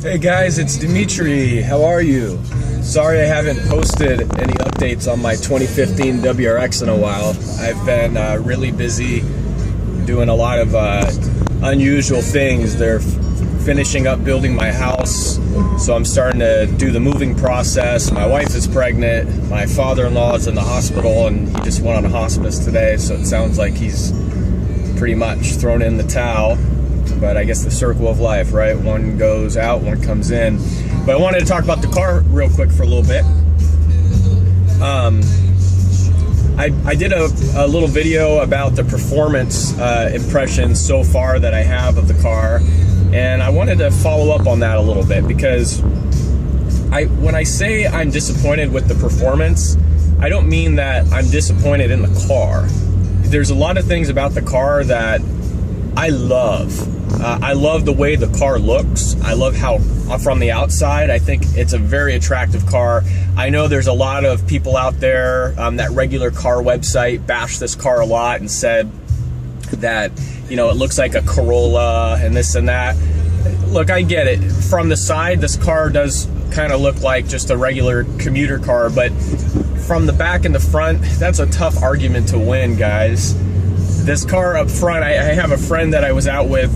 Hey guys, it's Dimitri. How are you? Sorry I haven't posted any updates on my 2015 WRX in a while. I've been really busy doing a lot of unusual things. They're finishing up building my house, so I'm starting to do the moving process. My wife is pregnant. My father-in-law is in the hospital, and he just went on hospice today, so it sounds like he's pretty much thrown in the towel. But I guess the circle of life, right? One goes out, one comes in. But I wanted to talk about the car real quick for a little bit. I did a little video about the performance impressions so far that I have of the car, and I wanted to follow up on that a little bit because when I say I'm disappointed with the performance, I don't mean that I'm disappointed in the car. There's a lot of things about the car that I love. I love the way the car looks. I love how, from the outside, I think it's a very attractive car. I know there's a lot of people out there, that regular car website bashed this car a lot and said that, you know, it looks like a Corolla and this and that. Look, I get it. From the side, this car does kind of look like just a regular commuter car, but from the back and the front, that's a tough argument to win, guys. This car up front, I have a friend that I was out with.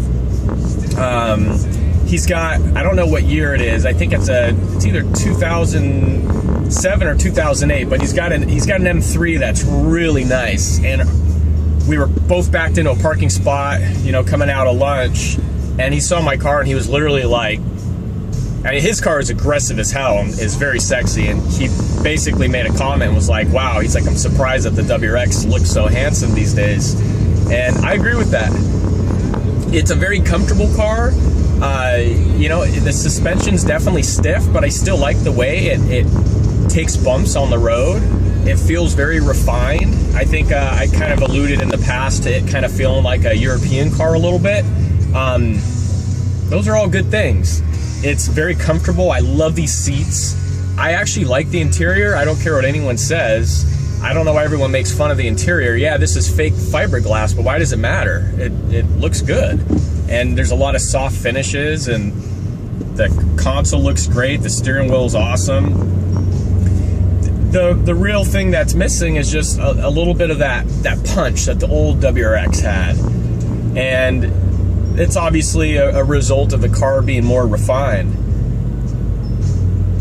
He's got, I don't know what year it is. I think it's either 2007 or 2008, but he's got an M3 that's really nice. And we were both backed into a parking spot, you know, coming out of lunch, and he saw my car and he was literally like, I mean, his car is aggressive as hell and is very sexy, and he basically made a comment and was like, wow, he's like, I'm surprised that the WRX looks so handsome these days. And I agree with that. It's a very comfortable car. You know, the suspension's definitely stiff, but I still like the way it takes bumps on the road. It feels very refined. I think I kind of alluded in the past to it kind of feeling like a European car a little bit. Those are all good things. It's very comfortable. I love these seats. I actually like the interior. I don't care what anyone says. I don't know why everyone makes fun of the interior. Yeah, this is fake fiberglass, but why does it matter? It looks good. And there's a lot of soft finishes, and the console looks great. The steering wheel is awesome. The real thing that's missing is just a little bit of that punch that the old WRX had. And it's obviously a result of the car being more refined.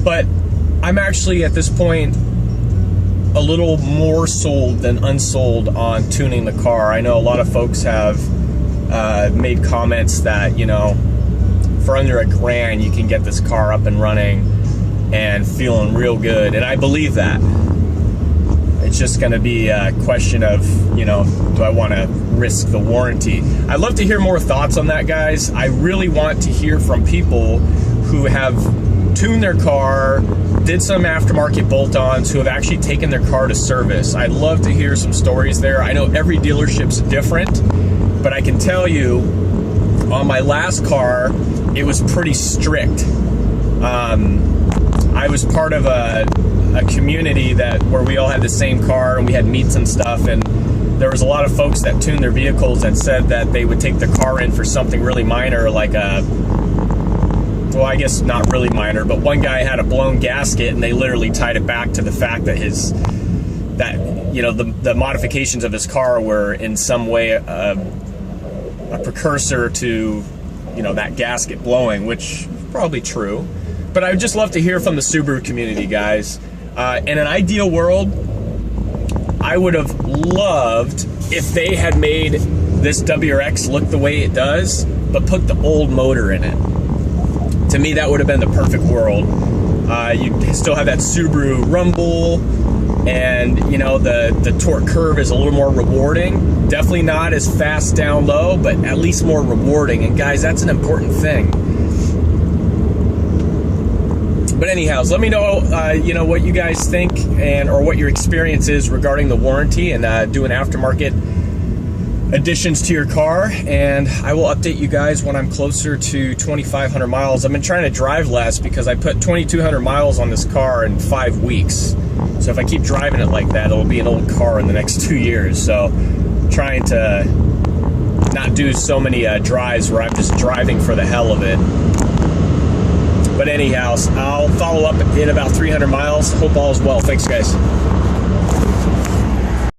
But I'm actually at this point a little more sold than unsold on tuning the car. I know a lot of folks have made comments that, you know, for under $1,000 you can get this car up and running and feeling real good, and I believe that. It's just going to be a question of, you know, do I want to risk the warranty? I'd love to hear more thoughts on that, guys. I really want to hear from people who have tuned their car, did some aftermarket bolt-ons, who have actually taken their car to service. I'd love to hear some stories there. I know every dealership's different, but I can tell you, on my last car, it was pretty strict. I was part of a community where we all had the same car and we had meets and stuff, and there was a lot of folks that tuned their vehicles that said that they would take the car in for something really minor, like well, I guess not really minor, but one guy had a blown gasket, and they literally tied it back to the fact that you know, the modifications of his car were in some way a precursor to, you know, that gasket blowing, which is probably true. But I would just love to hear from the Subaru community, guys. In an ideal world, I would have loved if they had made this WRX look the way it does, but put the old motor in it. To me, that would have been the perfect world. You still have that Subaru rumble, and, you know, the torque curve is a little more rewarding. Definitely not as fast down low, but at least more rewarding. And guys, that's an important thing. But anyhow, let me know, you know, what you guys think or what your experience is regarding the warranty and doing aftermarket additions to your car, and I will update you guys when I'm closer to 2,500 miles. I've been trying to drive less because I put 2,200 miles on this car in 5 weeks. So if I keep driving it like that, it'll be an old car in the next 2 years. So trying to not do so many drives where I'm just driving for the hell of it. But anyhow, I'll follow up in about 300 miles. Hope all is well. Thanks, guys.